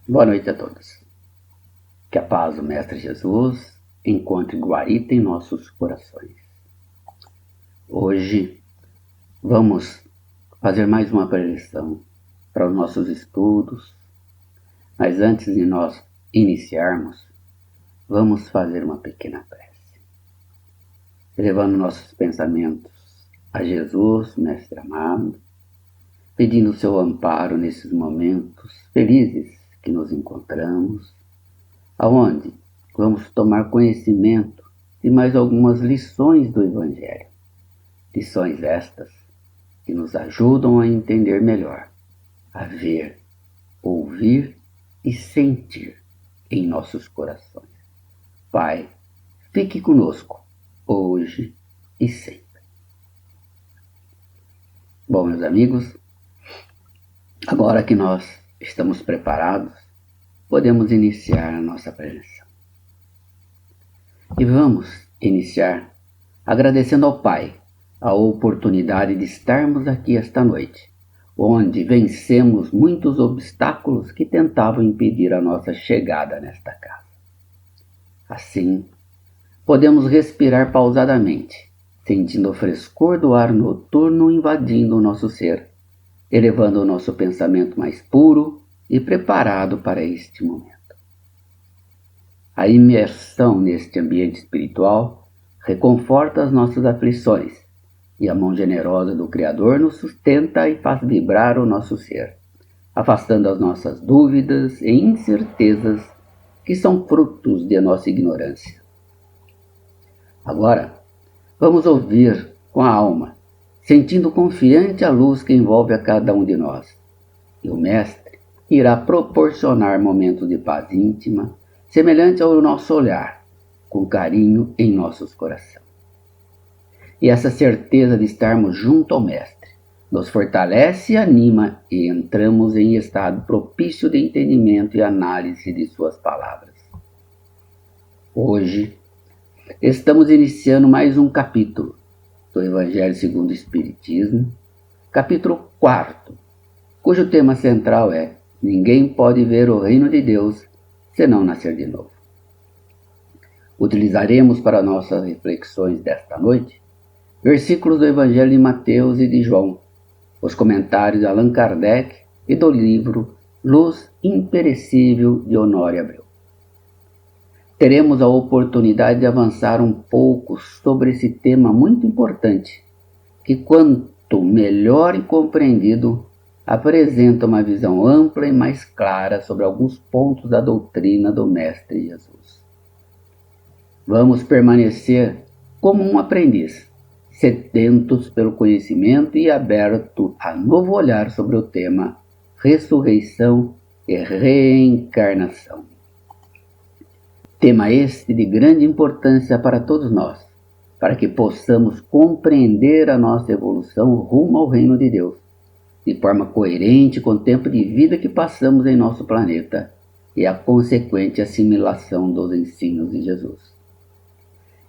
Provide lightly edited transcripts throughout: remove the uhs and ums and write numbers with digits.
Boa noite a todos. Que a paz do Mestre Jesus encontre guarita em nossos corações. Hoje vamos fazer mais uma preleção para os nossos estudos, mas antes de nós iniciarmos, vamos fazer uma pequena prece, elevando nossos pensamentos a Jesus, Mestre amado, pedindo o seu amparo nesses momentos felizes que nos encontramos, aonde vamos tomar conhecimento de mais algumas lições do Evangelho. Lições estas que nos ajudam a entender melhor, a ver, ouvir e sentir em nossos corações. Pai, fique conosco, hoje e sempre. Bom, meus amigos, agora que nós estamos preparados, podemos iniciar a nossa presença. E vamos iniciar agradecendo ao Pai a oportunidade de estarmos aqui esta noite, onde vencemos muitos obstáculos que tentavam impedir a nossa chegada nesta casa. Assim, podemos respirar pausadamente, sentindo o frescor do ar noturno invadindo o nosso ser, elevando o nosso pensamento mais puro e preparado para este momento. A imersão neste ambiente espiritual reconforta as nossas aflições e a mão generosa do Criador nos sustenta e faz vibrar o nosso ser, afastando as nossas dúvidas e incertezas que são frutos de nossa ignorância. Agora, vamos ouvir com a alma, sentindo confiante a luz que envolve a cada um de nós. E o Mestre irá proporcionar momentos de paz íntima, semelhante ao nosso olhar, com carinho em nossos corações. E essa certeza de estarmos junto ao Mestre nos fortalece e anima e entramos em estado propício de entendimento e análise de suas palavras. Hoje, estamos iniciando mais um capítulo do Evangelho segundo o Espiritismo, capítulo 4, cujo tema central é: ninguém pode ver o reino de Deus se não nascer de novo. Utilizaremos para nossas reflexões desta noite versículos do Evangelho de Mateus e de João, os comentários de Allan Kardec e do livro Luz Imperecível de Honório Abreu. Teremos a oportunidade de avançar um pouco sobre esse tema muito importante, que quanto melhor e compreendido, apresenta uma visão ampla e mais clara sobre alguns pontos da doutrina do Mestre Jesus. Vamos permanecer como um aprendiz, sedentos pelo conhecimento e aberto a novo olhar sobre o tema ressurreição e reencarnação. Tema este de grande importância para todos nós, para que possamos compreender a nossa evolução rumo ao reino de Deus, de forma coerente com o tempo de vida que passamos em nosso planeta e a consequente assimilação dos ensinos de Jesus.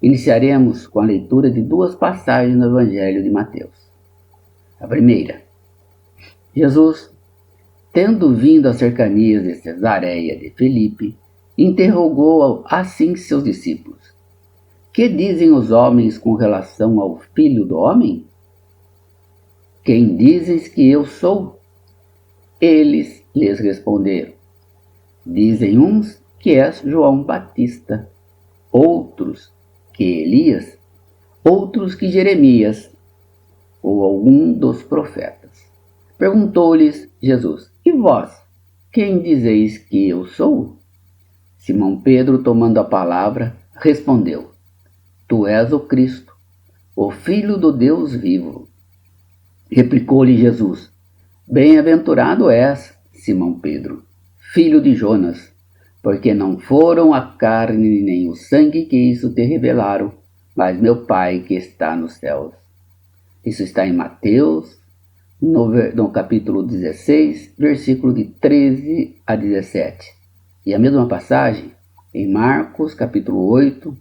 Iniciaremos com a leitura de duas passagens no Evangelho de Mateus. A primeira: Jesus, tendo vindo às cercanias de Cesareia de Filipe, interrogou assim seus discípulos: que dizem os homens com relação ao Filho do Homem? Quem dizes que eu sou? Eles lhes responderam: dizem uns que és João Batista, outros que Elias, outros que Jeremias, ou algum dos profetas. Perguntou-lhes Jesus: e vós, quem dizeis que eu sou? Simão Pedro, tomando a palavra, respondeu: tu és o Cristo, o Filho do Deus vivo. Replicou-lhe Jesus: bem-aventurado és, Simão Pedro, filho de Jonas, porque não foram a carne nem o sangue que isso te revelaram, mas meu Pai que está nos céus. Isso está em Mateus, no capítulo 16, versículo de 13 a 17. E a mesma passagem em Marcos, capítulo 8,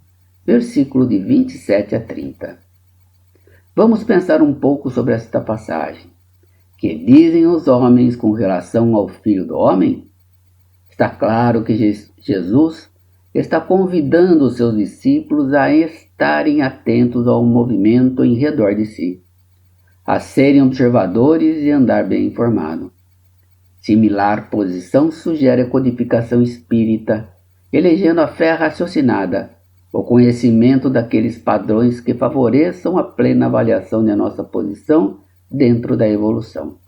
versículo de 27 a 30. Vamos pensar um pouco sobre esta passagem. Que dizem os homens com relação ao Filho do Homem? Está claro que Jesus está convidando os seus discípulos a estarem atentos ao movimento em redor de si, a serem observadores e andar bem informado. Similar posição sugere a codificação espírita, elegendo a fé raciocinada, o conhecimento daqueles padrões que favoreçam a plena avaliação de nossa posição dentro da evolução.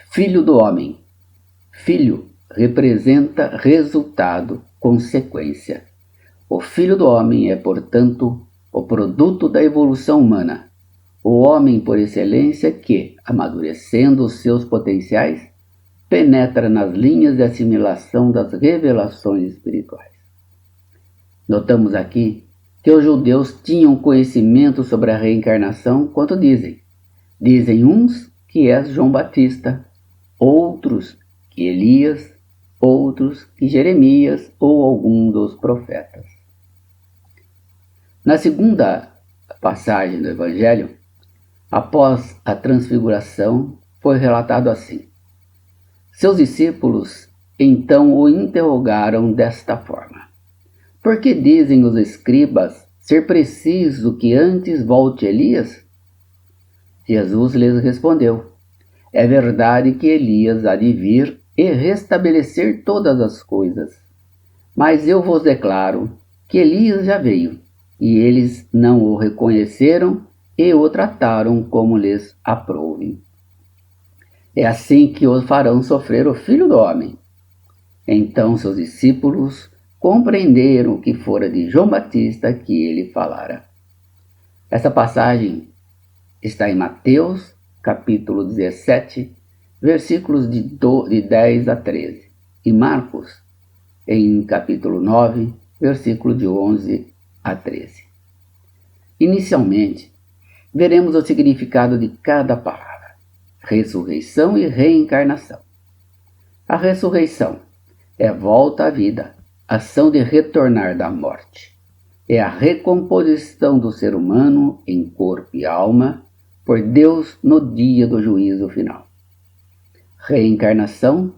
Filho do homem. Filho representa resultado, consequência. O Filho do homem é, portanto, o produto da evolução humana, o homem por excelência que, amadurecendo os seus potenciais, penetra nas linhas de assimilação das revelações espirituais. Notamos aqui que os judeus tinham conhecimento sobre a reencarnação quanto dizem. Dizem uns que é João Batista, outros que Elias, outros que Jeremias ou algum dos profetas. Na segunda passagem do Evangelho, após a transfiguração, foi relatado assim. Seus discípulos então o interrogaram desta forma: por que dizem os escribas ser preciso que antes volte Elias? Jesus lhes respondeu: é verdade que Elias há de vir e restabelecer todas as coisas. Mas eu vos declaro que Elias já veio, e eles não o reconheceram e o trataram como lhes aprouve. É assim que o farão sofrer o Filho do Homem. Então seus discípulos compreenderam que fora de João Batista que ele falara. Essa passagem está em Mateus, capítulo 17, versículos de 10 a 13, e Marcos, em capítulo 9, versículo de 11 a 13. Inicialmente, veremos o significado de cada palavra: ressurreição e reencarnação. A ressurreição é volta à vida, ação de retornar da morte. É a recomposição do ser humano em corpo e alma por Deus no dia do juízo final. Reencarnação,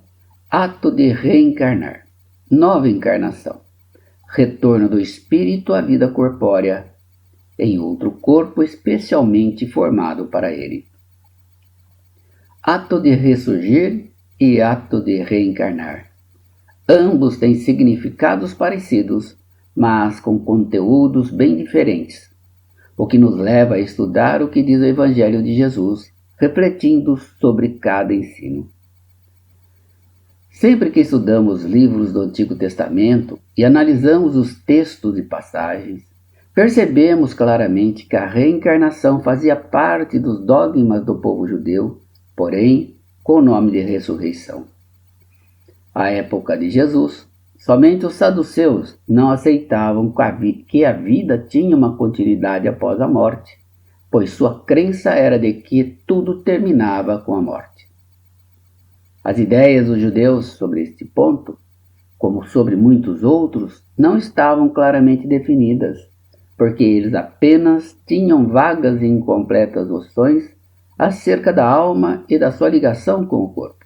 ato de reencarnar. Nova encarnação, retorno do espírito à vida corpórea, em outro corpo especialmente formado para ele. Ato de ressurgir e ato de reencarnar. Ambos têm significados parecidos, mas com conteúdos bem diferentes, o que nos leva a estudar o que diz o Evangelho de Jesus, refletindo sobre cada ensino. Sempre que estudamos livros do Antigo Testamento e analisamos os textos e passagens, percebemos claramente que a reencarnação fazia parte dos dogmas do povo judeu, porém com o nome de ressurreição. À época de Jesus, somente os saduceus não aceitavam que a vida tinha uma continuidade após a morte, pois sua crença era de que tudo terminava com a morte. As ideias dos judeus sobre este ponto, como sobre muitos outros, não estavam claramente definidas, porque eles apenas tinham vagas e incompletas noções acerca da alma e da sua ligação com o corpo.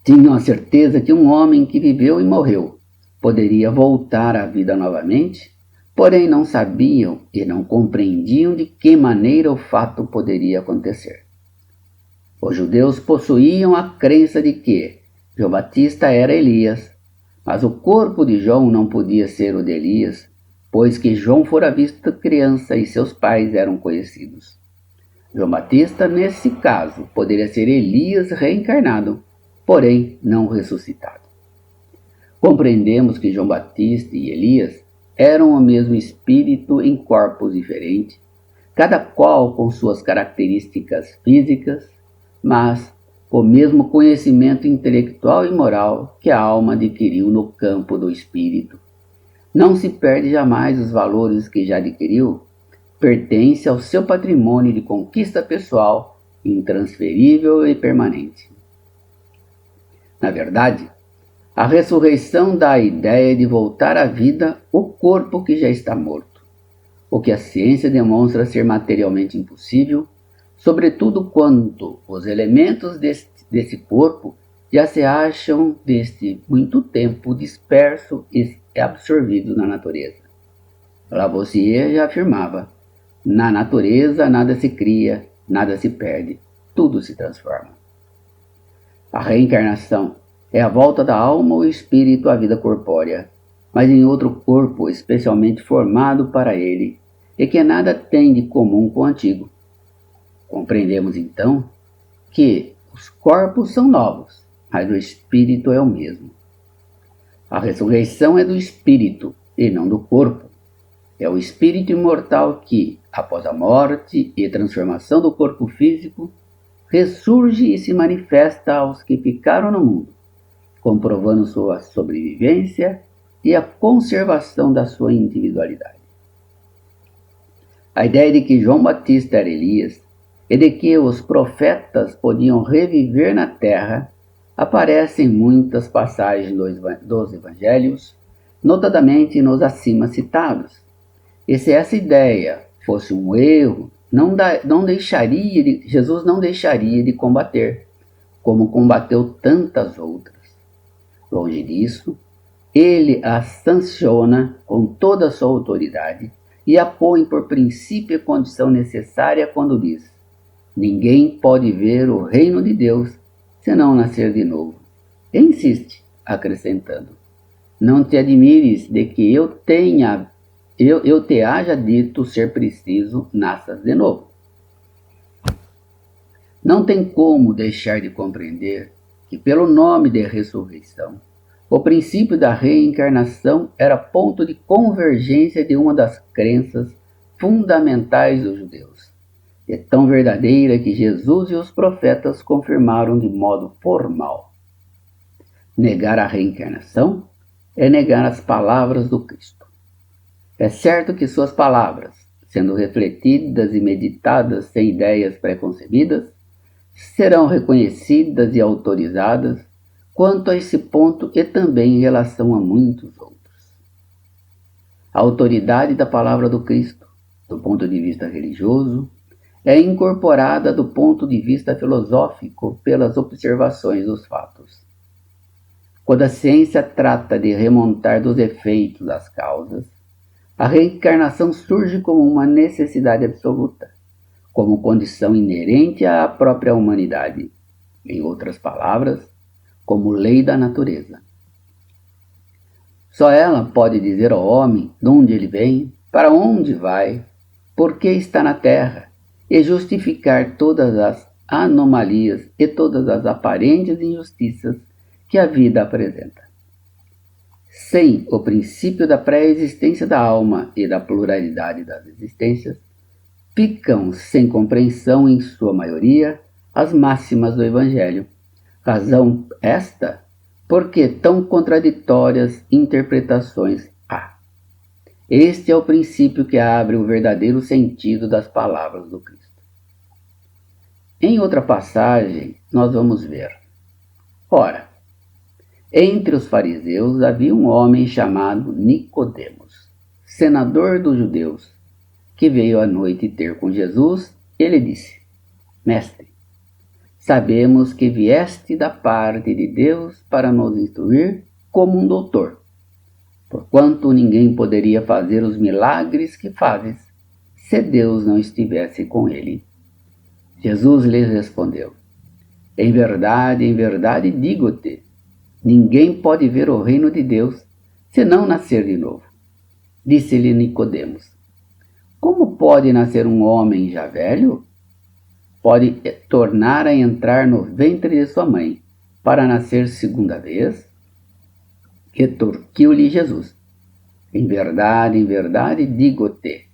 Tinham a certeza que um homem que viveu e morreu poderia voltar à vida novamente, porém não sabiam e não compreendiam de que maneira o fato poderia acontecer. Os judeus possuíam a crença de que João Batista era Elias, mas o corpo de João não podia ser o de Elias, pois que João fora visto criança e seus pais eram conhecidos. João Batista, nesse caso, poderia ser Elias reencarnado, porém não ressuscitado. Compreendemos que João Batista e Elias eram o mesmo espírito em corpos diferentes, cada qual com suas características físicas, mas o mesmo conhecimento intelectual e moral que a alma adquiriu no campo do espírito. Não se perde jamais os valores que já adquiriu, pertence ao seu patrimônio de conquista pessoal, intransferível e permanente. Na verdade, a ressurreição dá a ideia de voltar à vida o corpo que já está morto, o que a ciência demonstra ser materialmente impossível, sobretudo quando os elementos desse corpo já se acham desde muito tempo dispersos e absorvidos na natureza. Lavoisier já afirmava: na natureza nada se cria, nada se perde, tudo se transforma. A reencarnação é a volta da alma ou espírito à vida corpórea, mas em outro corpo especialmente formado para ele, e que nada tem de comum com o antigo. Compreendemos então que os corpos são novos, mas o espírito é o mesmo. A ressurreição é do espírito e não do corpo. É o espírito imortal que, após a morte e transformação do corpo físico, ressurge e se manifesta aos que ficaram no mundo, comprovando sua sobrevivência e a conservação da sua individualidade. A ideia de que João Batista era Elias e de que os profetas podiam reviver na terra aparece em muitas passagens dos evangelhos, notadamente nos acima citados. E se essa ideia fosse um erro, Jesus não deixaria de combater, como combateu tantas outras. Longe disso, ele a sanciona com toda a sua autoridade e a põe por princípio e condição necessária quando diz: ninguém pode ver o reino de Deus se não nascer de novo. E insiste, acrescentando: não te admires de que eu te haja dito ser preciso nasças de novo. Não tem como deixar de compreender que, pelo nome de ressurreição, o princípio da reencarnação era ponto de convergência de uma das crenças fundamentais dos judeus. É tão verdadeira que Jesus e os profetas confirmaram de modo formal. Negar a reencarnação é negar as palavras do Cristo. É certo que suas palavras, sendo refletidas e meditadas sem ideias preconcebidas, serão reconhecidas e autorizadas quanto a esse ponto e também em relação a muitos outros. A autoridade da palavra do Cristo, do ponto de vista religioso, é incorporada do ponto de vista filosófico pelas observações dos fatos. Quando a ciência trata de remontar dos efeitos às causas, a reencarnação surge como uma necessidade absoluta, como condição inerente à própria humanidade, em outras palavras, como lei da natureza. Só ela pode dizer ao homem de onde ele vem, para onde vai, por que está na terra, e justificar todas as anomalias e todas as aparentes injustiças que a vida apresenta. Sem o princípio da pré-existência da alma e da pluralidade das existências, ficam sem compreensão, em sua maioria, as máximas do Evangelho. Razão esta porque tão contraditórias interpretações há. Este é o princípio que abre o verdadeiro sentido das palavras do Cristo. Em outra passagem, nós vamos ver: ora, entre os fariseus havia um homem chamado Nicodemos, senador dos judeus, que veio à noite ter com Jesus. Ele disse: Mestre, sabemos que vieste da parte de Deus para nos instruir como um doutor, porquanto ninguém poderia fazer os milagres que fazes, se Deus não estivesse com ele. Jesus lhes respondeu: em verdade digo-te, ninguém pode ver o reino de Deus se não nascer de novo. Disse-lhe Nicodemos: como pode nascer um homem já velho? Pode tornar a entrar no ventre de sua mãe para nascer segunda vez? Retorquiu-lhe Jesus: em verdade digo-te,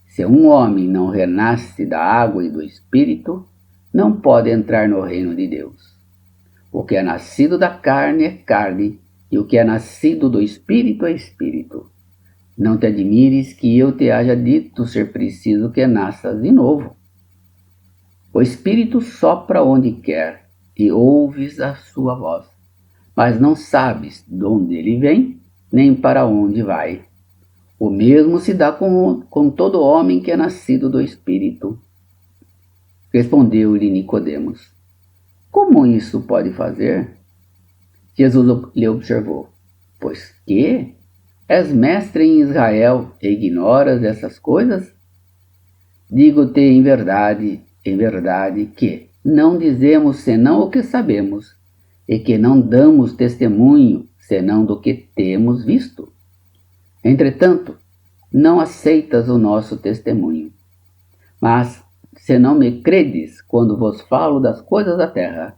se um homem não renasce da água e do Espírito, não pode entrar no reino de Deus. O que é nascido da carne é carne, e o que é nascido do Espírito é Espírito. Não te admires que eu te haja dito ser preciso que nasças de novo. O Espírito sopra onde quer, e ouves a sua voz, mas não sabes de onde ele vem, nem para onde vai. O mesmo se dá com todo homem que é nascido do Espírito. Respondeu-lhe Nicodemos: como isso pode fazer? Jesus lhe observou: pois que? És mestre em Israel e ignoras essas coisas? Digo-te em verdade, que não dizemos senão o que sabemos, e que não damos testemunho senão do que temos visto. Entretanto, não aceitas o nosso testemunho. Mas, se não me credes quando vos falo das coisas da terra,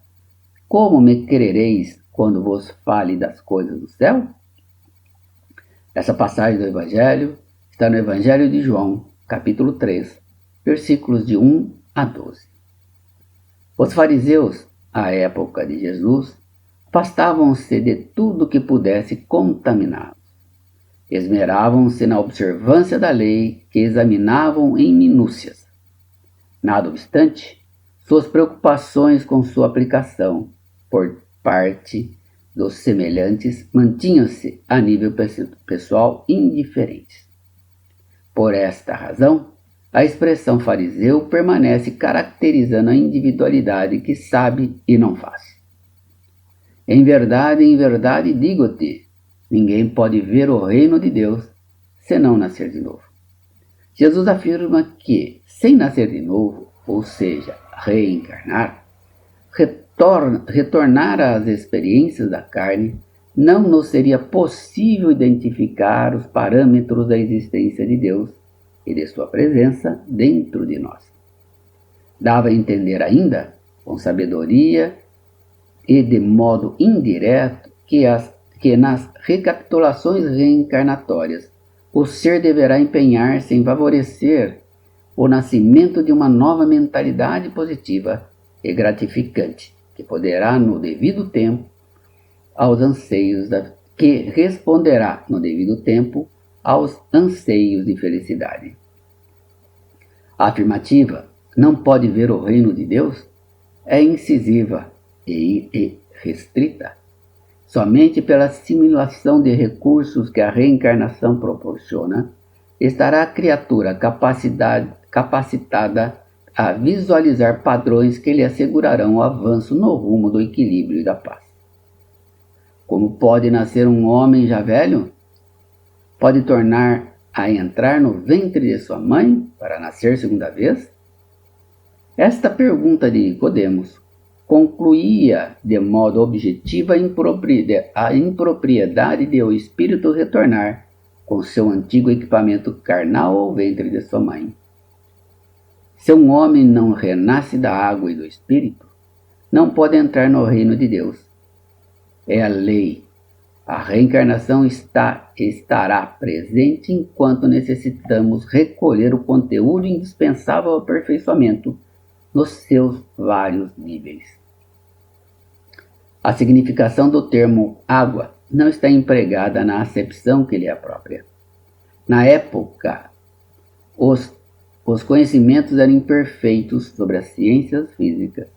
como me crereis quando vos fale das coisas do céu? Essa passagem do Evangelho está no Evangelho de João, capítulo 3, versículos de 1 a 12. Os fariseus, à época de Jesus, afastavam-se de tudo que pudesse contaminá-los. Esmeravam-se na observância da lei, que examinavam em minúcias. Nada obstante, suas preocupações com sua aplicação por parte dos semelhantes mantinham-se a nível pessoal indiferentes. Por esta razão, a expressão fariseu permanece caracterizando a individualidade que sabe e não faz. Em verdade digo-te, ninguém pode ver o reino de Deus senão nascer de novo. Jesus afirma que, sem nascer de novo, ou seja, reencarnar, retornar às experiências da carne, não nos seria possível identificar os parâmetros da existência de Deus e de sua presença dentro de nós. Dava a entender ainda, com sabedoria e de modo indireto, que nas recapitulações reencarnatórias o ser deverá empenhar-se em favorecer o nascimento de uma nova mentalidade positiva e gratificante, que poderá no devido tempo aos anseios que responderá no devido tempo aos anseios de felicidade. A afirmativa não pode ver o reino de Deus é incisiva e restrita. Somente pela assimilação de recursos que a reencarnação proporciona, estará a criatura capacitada a visualizar padrões que lhe assegurarão o avanço no rumo do equilíbrio e da paz. Como pode nascer um homem já velho? Pode tornar a entrar no ventre de sua mãe para nascer segunda vez? Esta pergunta de Nicodemos concluía de modo objetivo a impropriedade de o espírito retornar com seu antigo equipamento carnal ao ventre de sua mãe. Se um homem não renasce da água e do espírito, não pode entrar no reino de Deus. É a lei. A reencarnação estará presente enquanto necessitamos recolher o conteúdo indispensável ao aperfeiçoamento nos seus vários níveis. A significação do termo água não está empregada na acepção que lhe é própria. Na época, os conhecimentos eram imperfeitos sobre as ciências físicas.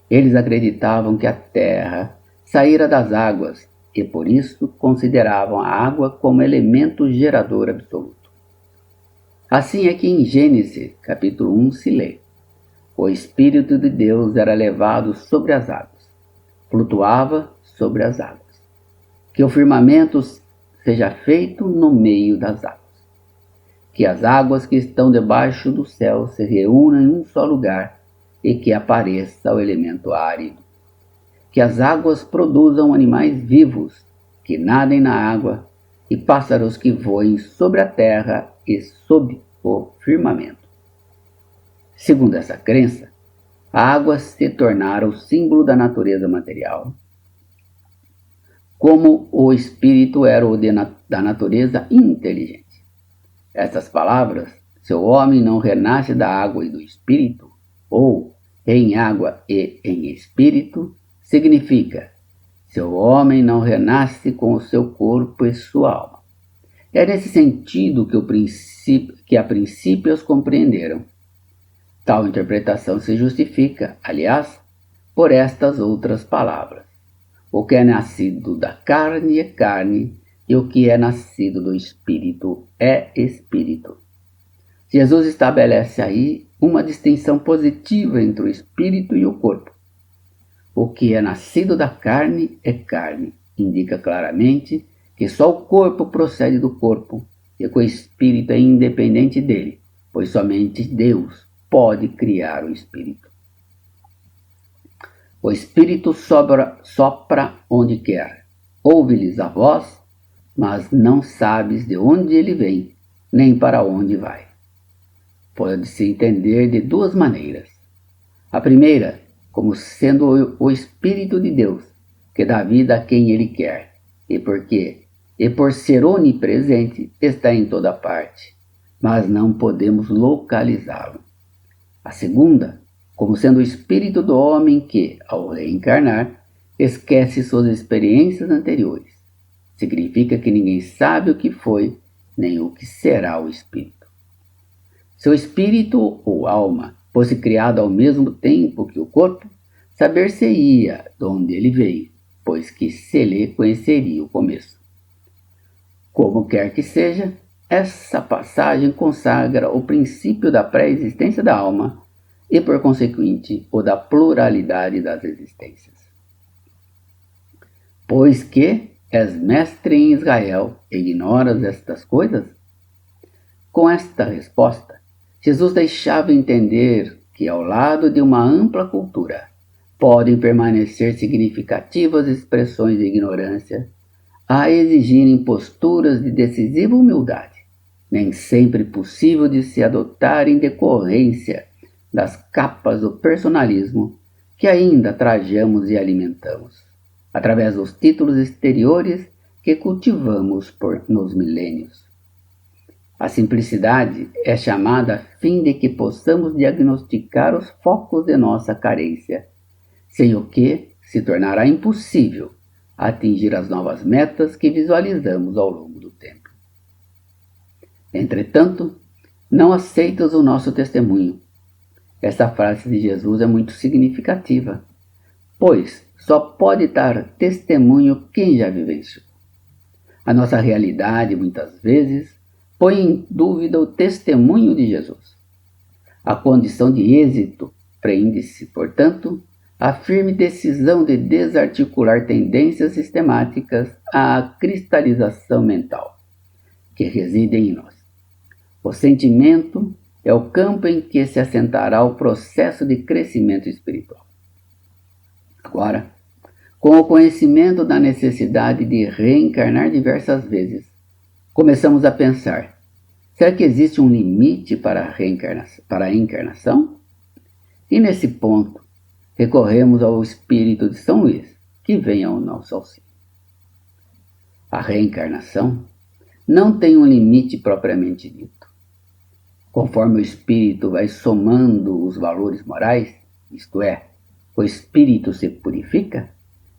Eles acreditavam que a Terra saíra das águas e por isso consideravam a água como elemento gerador absoluto. Assim é que em Gênesis, capítulo 1, se lê: o Espírito de Deus era levado sobre as águas, flutuava sobre as águas. Que o firmamento seja feito no meio das águas. Que as águas que estão debaixo do céu se reúnam em um só lugar e que apareça o elemento árido. Que as águas produzam animais vivos que nadem na água e pássaros que voem sobre a terra e sob o firmamento. Segundo essa crença, a água se tornara o símbolo da natureza material, como o espírito era o da natureza inteligente. Estas palavras, se o homem não renasce da água e do espírito, ou em água e em espírito, significa, se o homem não renasce com o seu corpo e sua alma. É nesse sentido que a princípio os compreenderam. Tal interpretação se justifica, aliás, por estas outras palavras. O que é nascido da carne é carne, e o que é nascido do espírito é espírito. Jesus estabelece aí uma distinção positiva entre o espírito e o corpo. O o que é nascido da carne é carne, indica claramente que só o corpo procede do corpo e que o espírito é independente dele, pois somente Deus pode criar o espírito. O espírito sopra onde quer, ouve-lhes a voz, mas não sabes de onde ele vem, nem para onde vai. Pode-se entender de duas maneiras. A primeira, como sendo o Espírito de Deus, que dá vida a quem ele quer, e por ser onipresente, está em toda parte, mas não podemos localizá-lo. A segunda, como sendo o espírito do homem que, ao reencarnar, esquece suas experiências anteriores. Significa que ninguém sabe o que foi, nem o que será o espírito. Se o espírito ou alma fosse criado ao mesmo tempo que o corpo, saber-se-ia de onde ele veio, pois que se lhe conheceria o começo. Como quer que seja, essa passagem consagra o princípio da pré-existência da alma e, por consequente, o da pluralidade das existências. Pois que és mestre em Israel, ignoras estas coisas? Com esta resposta, Jesus deixava entender que, ao lado de uma ampla cultura, podem permanecer significativas expressões de ignorância, a exigirem posturas de decisiva humildade, nem sempre possível de se adotar em decorrência das capas do personalismo que ainda trajamos e alimentamos, através dos títulos exteriores que cultivamos nos milênios. A simplicidade é chamada a fim de que possamos diagnosticar os focos de nossa carência, sem o que se tornará impossível atingir as novas metas que visualizamos ao longo do tempo. Entretanto, não aceitas o nosso testemunho. Essa frase de Jesus é muito significativa, pois só pode dar testemunho quem já vivenciou. A nossa realidade, muitas vezes, põe em dúvida o testemunho de Jesus. A condição de êxito prende-se, portanto, à firme decisão de desarticular tendências sistemáticas à cristalização mental, que residem em nós. O sentimento é o campo em que se assentará o processo de crescimento espiritual. Agora, com o conhecimento da necessidade de reencarnar diversas vezes, começamos a pensar: será que existe um limite para a encarnação? E nesse ponto, recorremos ao espírito de São Luís, que vem ao nosso auxílio. A reencarnação não tem um limite propriamente dito. Conforme o espírito vai somando os valores morais, isto é, o espírito se purifica,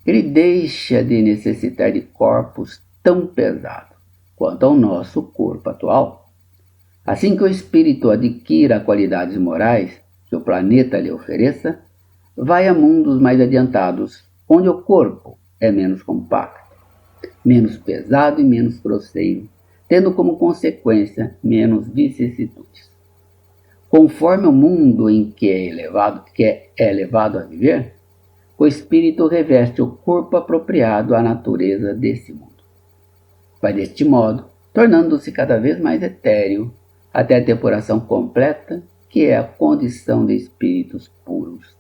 ele deixa de necessitar de corpos tão pesados quanto ao nosso corpo atual. Assim que o espírito adquira qualidades morais que o planeta lhe ofereça, vai a mundos mais adiantados, onde o corpo é menos compacto, menos pesado e menos grosseiro, tendo como consequência menos vicissitudes. Conforme o mundo em que é levado a viver, o espírito reveste o corpo apropriado à natureza desse mundo. Vai deste modo, tornando-se cada vez mais etéreo, até a depuração completa, que é a condição de espíritos puros.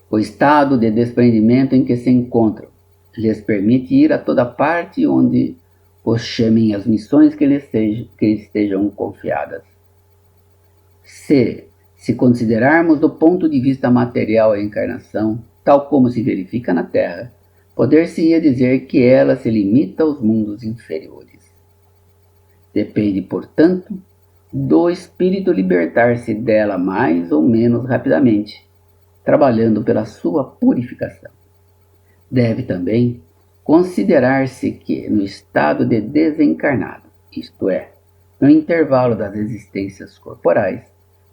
O estado de desprendimento em que se encontram lhes permite ir a toda parte onde os chamem as missões que lhes estejam confiadas. Se considerarmos do ponto de vista material a encarnação, tal como se verifica na Terra, poder-se-ia dizer que ela se limita aos mundos inferiores. Depende, portanto, do espírito libertar-se dela mais ou menos rapidamente, trabalhando pela sua purificação. Deve também considerar-se que, no estado de desencarnado, isto é, no intervalo das existências corporais,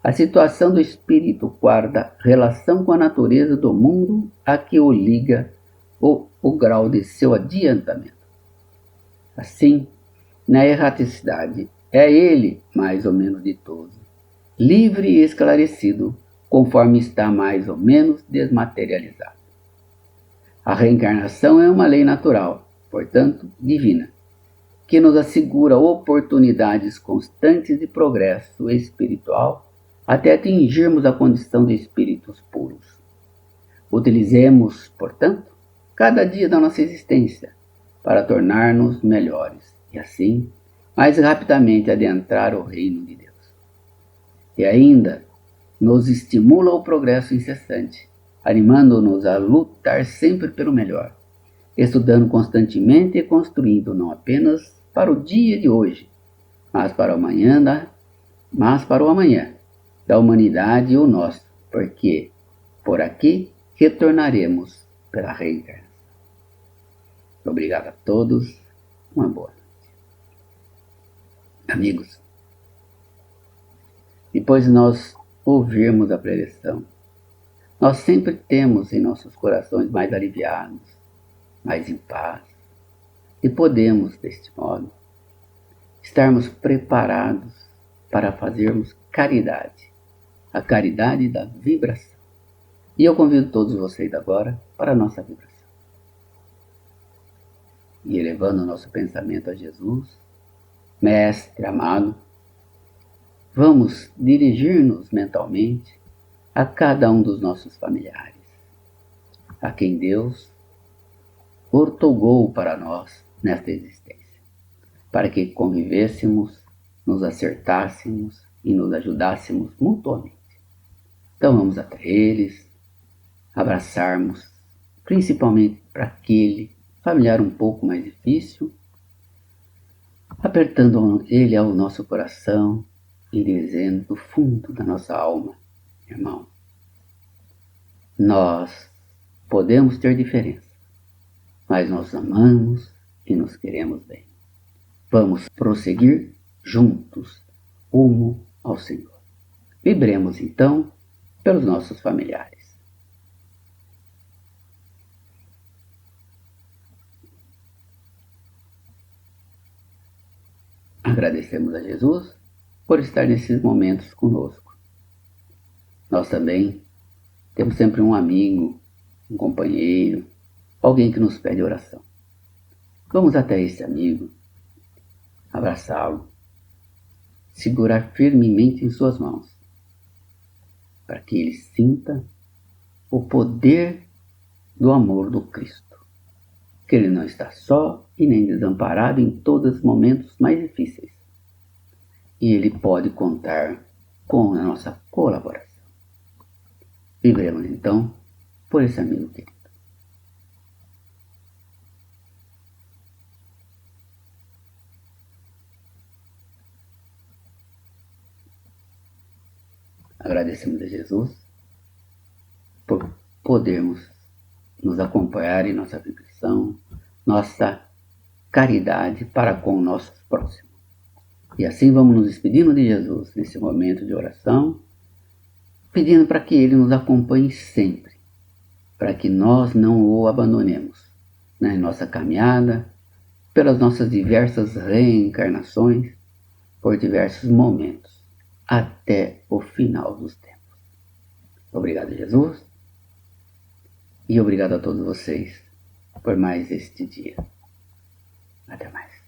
a situação do espírito guarda relação com a natureza do mundo a que o liga o grau de seu adiantamento. Assim, na erraticidade, é ele mais ou menos ditoso, livre e esclarecido, conforme está mais ou menos desmaterializado. A reencarnação é uma lei natural, portanto, divina, que nos assegura oportunidades constantes de progresso espiritual até atingirmos a condição de espíritos puros. Utilizemos, portanto, cada dia da nossa existência para tornar-nos melhores e, assim, mais rapidamente adentrar o reino de Deus. E ainda nos estimula o progresso incessante, animando-nos a lutar sempre pelo melhor, estudando constantemente e construindo não apenas para o dia de hoje, mas para o amanhã da humanidade e o nosso, porque por aqui retornaremos pela reencarnação. Obrigado a todos, uma boa noite. Amigos, depois de nós ouvirmos a preleção, nós sempre temos em nossos corações mais aliviados, mais em paz, e podemos, deste modo, estarmos preparados para fazermos caridade, a caridade da vibração. E eu convido todos vocês agora para a nossa vibração. E elevando o nosso pensamento a Jesus, Mestre amado, vamos dirigir-nos mentalmente a cada um dos nossos familiares, a quem Deus outorgou para nós nesta existência, para que convivêssemos, nos acertássemos e nos ajudássemos mutuamente. Então vamos até eles, abraçarmos, principalmente para aquele familiar um pouco mais difícil, apertando ele ao nosso coração e dizendo do fundo da nossa alma: irmão, nós podemos ter diferença, mas nós amamos e nos queremos bem. Vamos prosseguir juntos rumo ao Senhor. Vibremos então pelos nossos familiares. Agradecemos a Jesus por estar nesses momentos conosco. Nós também temos sempre um amigo, um companheiro, alguém que nos pede oração. Vamos até esse amigo, abraçá-lo, segurar firmemente em suas mãos, para que ele sinta o poder do amor do Cristo, que ele não está só e nem desamparado em todos os momentos mais difíceis. E ele pode contar com a nossa colaboração. Vibremos então por esse amigo querido. Agradecemos a Jesus por podermos nos acompanhar em nossa vibração, nossa caridade para com os nossos próximos. E assim vamos nos despedindo de Jesus nesse momento de oração, pedindo para que Ele nos acompanhe sempre, para que nós não o abandonemos na nossa caminhada, pelas nossas diversas reencarnações, por diversos momentos, até o final dos tempos. Obrigado, Jesus, e obrigado a todos vocês por mais este dia. Até mais.